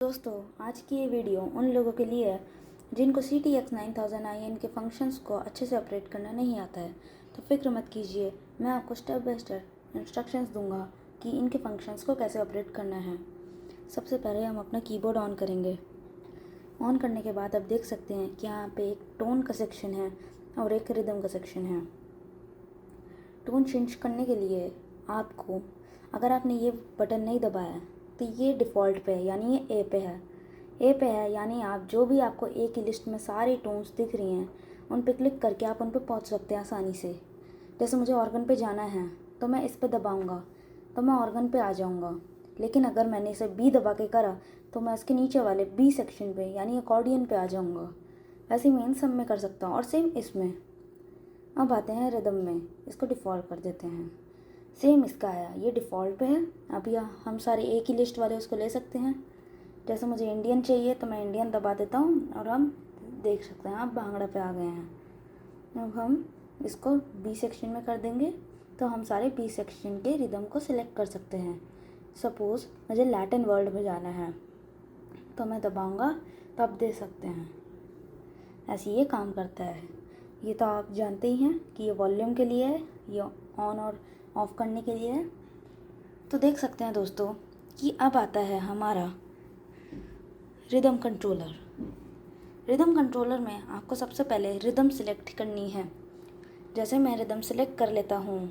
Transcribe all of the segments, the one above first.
दोस्तों, आज की ये वीडियो उन लोगों के लिए है जिनको CTX 9000 के फंक्शंस को अच्छे से ऑपरेट करना नहीं आता है। तो फिक्र मत कीजिए, मैं आपको स्टेप बाय स्टेप इंस्ट्रक्शंस दूंगा कि इनके फंक्शंस को कैसे ऑपरेट करना है। सबसे पहले हम अपना कीबोर्ड ऑन करेंगे। ऑन करने के बाद आप देख सकते हैं कि यहाँ पे एक टोन का सेक्शन है और एक रिदम का सेक्शन है। टोन चेंज करने के लिए आपको, अगर आपने ये बटन नहीं दबाया तो ये डिफ़ॉल्ट पे है, यानी ये ए पे है यानी आप जो भी आपको ए की लिस्ट में सारी टोन्स दिख रही हैं उन पे क्लिक करके आप उन पे पहुंच सकते हैं आसानी से। जैसे मुझे ऑर्गन पे जाना है तो मैं इस पे दबाऊंगा तो मैं ऑर्गन पे आ जाऊंगा, लेकिन अगर मैंने इसे बी दबा के करा तो मैं इसके नीचे वाले बी सेक्शन पे यानी अकॉर्डियन पे आ जाऊंगा। वैसे मैं इन सब में कर सकता हूँ और सेम इसमें। अब आते हैं रिदम में, इसको डिफ़ॉल्ट कर देते हैं। सेम इसका आया, ये डिफ़ॉल्ट पे है। अब यहाँ हम सारे एक ही लिस्ट वाले उसको ले सकते हैं। जैसे मुझे इंडियन चाहिए तो मैं इंडियन दबा देता हूँ और हम देख सकते हैं आप भांगड़ा पे आ गए हैं। अब हम इसको बी सेक्शन में कर देंगे तो हम सारे बी सेक्शन के रिदम को सिलेक्ट कर सकते हैं। सपोज़ मुझे लैटिन वर्ल्ड में जाना है तो मैं दबाऊँगा तो आप देख सकते हैं ऐसे ये काम करता है। ये तो आप जानते ही हैं कि ये वॉल्यूम के लिए है, ये ऑन और ऑफ़ करने के लिए है। तो देख सकते हैं दोस्तों कि अब आता है हमारा रिदम कंट्रोलर। रिदम कंट्रोलर में आपको सबसे पहले रिदम सिलेक्ट करनी है। जैसे मैं रिदम सिलेक्ट कर लेता हूँ,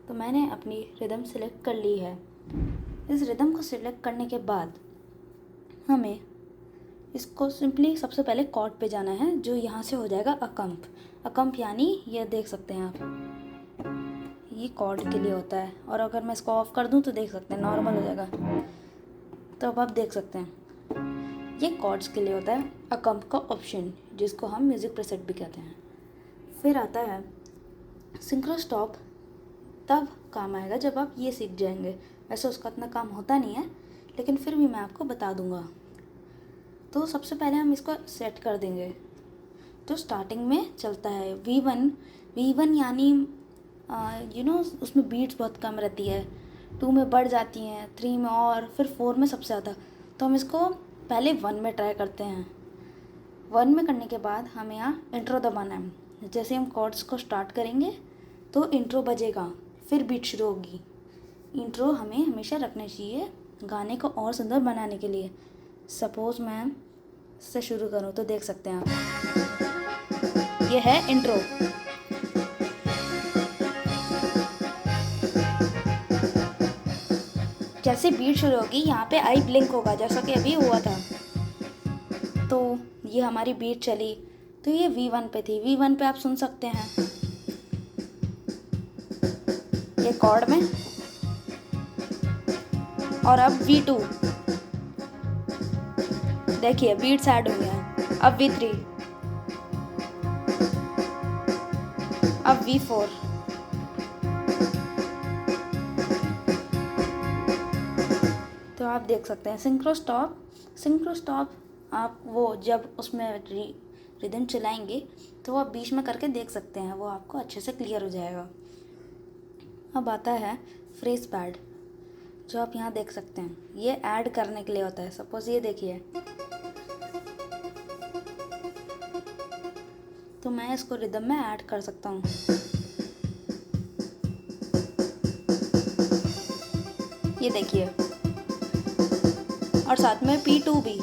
तो मैंने अपनी रिदम सिलेक्ट कर ली है। इस रिदम को सिलेक्ट करने के बाद हमें इसको सिंपली सबसे पहले कॉर्ड पे जाना है, जो यहाँ से हो जाएगा अकम्प यानी ये देख सकते हैं आप, ये कॉर्ड के लिए होता है। और अगर मैं इसको ऑफ़ कर दूँ तो देख सकते हैं नॉर्मल हो जाएगा। तो अब आप देख सकते हैं ये कॉर्ड्स के लिए होता है अकम्प का ऑप्शन, जिसको हम म्यूज़िक प्रीसेट भी कहते हैं। फिर आता है सिंक्रो स्टॉप, तब काम आएगा जब आप ये सीख जाएंगे। वैसे उसका इतना काम होता नहीं है, लेकिन फिर भी मैं आपको बता दूंगा। तो सबसे पहले हम इसको सेट कर देंगे। तो स्टार्टिंग में चलता है V1 यानी उसमें बीट्स बहुत कम रहती है, 2 में बढ़ जाती हैं, 3 में और फिर 4 में सबसे ज़्यादा। तो हम इसको पहले 1 में ट्राई करते हैं। 1 में करने के बाद हमें यहाँ इंट्रो दबाना है। जैसे हम कॉर्ड्स को स्टार्ट करेंगे तो इंट्रो बजेगा, फिर बीट शुरू होगी। इंट्रो हमें हमेशा रखना चाहिए गाने को और सुंदर बनाने के लिए। सपोज़ मैं इससे शुरू करूँ तो देख सकते हैं आप, ये है इंट्रो। जैसे बीट शुरू होगी यहाँ पे आई ब्लिंक होगा, जैसा कि अभी हुआ था। तो ये हमारी बीट चली, तो ये V1 पे थी। V1 पे आप सुन सकते हैं ये कॉर्ड में। और अब V2 देखिए बीट्स ऐड हो गया है। अब V3, अब V4, तो आप देख सकते हैं सिंक्रो स्टॉप आप वो जब उसमें रिदम चलाएंगे तो आप बीच में करके देख सकते हैं, वो आपको अच्छे से क्लियर हो जाएगा। अब आता है फ्रेज पैड, जो आप यहाँ देख सकते हैं, ये ऐड करने के लिए होता है। सपोज ये देखिए, तो मैं इसको रिदम में ऐड कर सकता हूँ। ये देखिए, और साथ में P2 भी,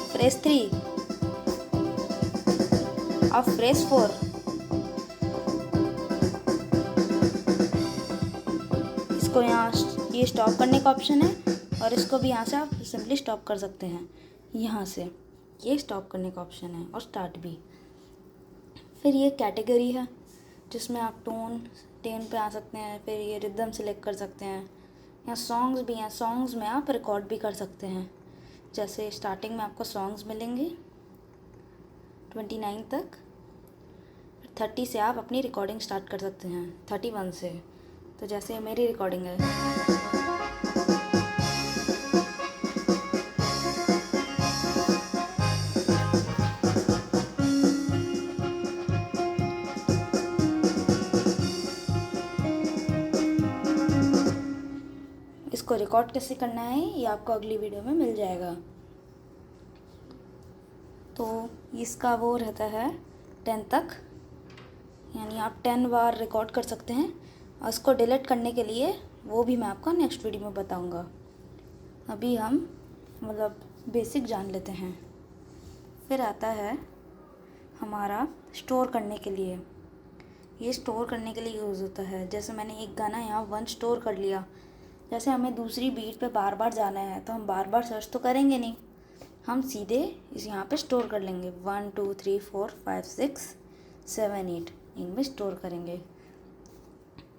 फ्रेज 3, अब फ्रेज 4, इसको यहाँ ये स्टॉप करने का ऑप्शन है और इसको भी यहाँ से आप सिंपली स्टॉप कर सकते हैं। यहाँ से ये स्टॉप करने का ऑप्शन है और स्टार्ट भी। फिर ये कैटेगरी है जिसमें आप टेन पे आ सकते हैं। फिर ये रिदम सेलेक्ट कर सकते हैं। यहाँ सॉन्ग्स भी हैं, सॉन्ग्स में आप रिकॉर्ड भी कर सकते हैं। जैसे स्टार्टिंग में आपको सॉन्ग्स मिलेंगे 29 तक, 30 से आप अपनी रिकॉर्डिंग स्टार्ट कर सकते हैं, 31 से। तो जैसे मेरी रिकॉर्डिंग है, इसको रिकॉर्ड कैसे करना है ये आपको अगली वीडियो में मिल जाएगा। तो इसका वो रहता है 10 तक, यानी आप 10 बार रिकॉर्ड कर सकते हैं। और इसको डिलीट करने के लिए वो भी मैं आपको नेक्स्ट वीडियो में बताऊंगा। अभी हम मतलब बेसिक जान लेते हैं। फिर आता है हमारा स्टोर करने के लिए। ये स्टोर करने के लिए यूज़ होता है। जैसे मैंने एक गाना यहाँ 1 स्टोर कर लिया, जैसे हमें दूसरी बीट पे बार बार जाना है तो हम बार बार सर्च तो करेंगे नहीं, हम सीधे इस यहाँ पे स्टोर कर लेंगे। 1 2 3 4 5 6 7 8 इनमें स्टोर करेंगे।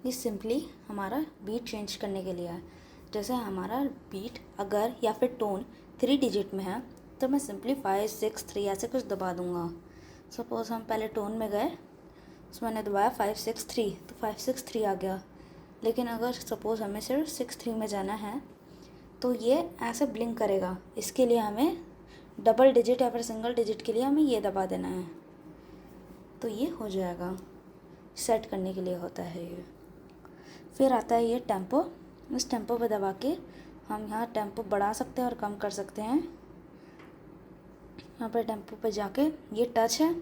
ये सिंपली हमारा बीट चेंज करने के लिए है। जैसे हमारा बीट अगर या फिर टोन 3 डिजिट में है तो मैं सिंपली 5 6 3 ऐसे कुछ दबा दूँगा। सपोज़ हम पहले टोन में गए, तो मैंने दबाया 5 6 3 तो 5 6 3 आ गया। लेकिन अगर सपोज़ हमें सिर्फ 6 3 में जाना है तो ये ऐसे ब्लिंक करेगा। इसके लिए हमें डबल डिजिट या फिर सिंगल डिजिट के लिए हमें ये दबा देना है, तो ये हो जाएगा। सेट करने के लिए होता है ये। फिर आता है ये टेम्पो। इस टेम्पो पे दबा के हम यहाँ टेम्पो बढ़ा सकते हैं और कम कर सकते हैं। यहाँ पर टेम्पो पे जाके ये टच है,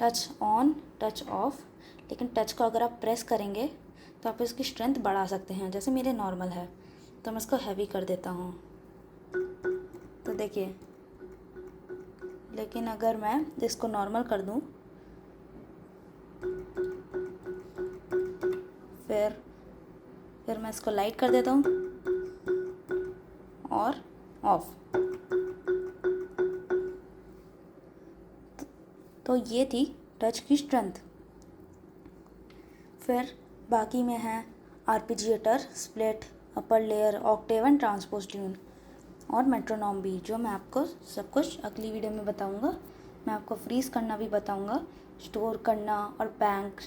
टच ऑन टच ऑफ, लेकिन टच को अगर आप प्रेस करेंगे तो आप इसकी स्ट्रेंथ बढ़ा सकते हैं। जैसे मेरे नॉर्मल है तो मैं इसको हैवी कर देता हूँ, तो देखिए। लेकिन अगर मैं इसको नॉर्मल कर दूँ फिर मैं इसको लाइट कर देता हूँ और ऑफ, तो ये थी टच की स्ट्रेंथ। फिर बाकी में है arpeggiator, split, upper layer, octave and transpose tune और मेट्रोनॉम भी, जो मैं आपको सब कुछ अगली वीडियो में बताऊंगा। मैं आपको फ्रीज़ करना भी बताऊंगा, स्टोर करना और बैंक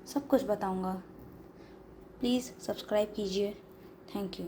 सब कुछ बताऊंगा। प्लीज़ सब्सक्राइब कीजिए। Thank you.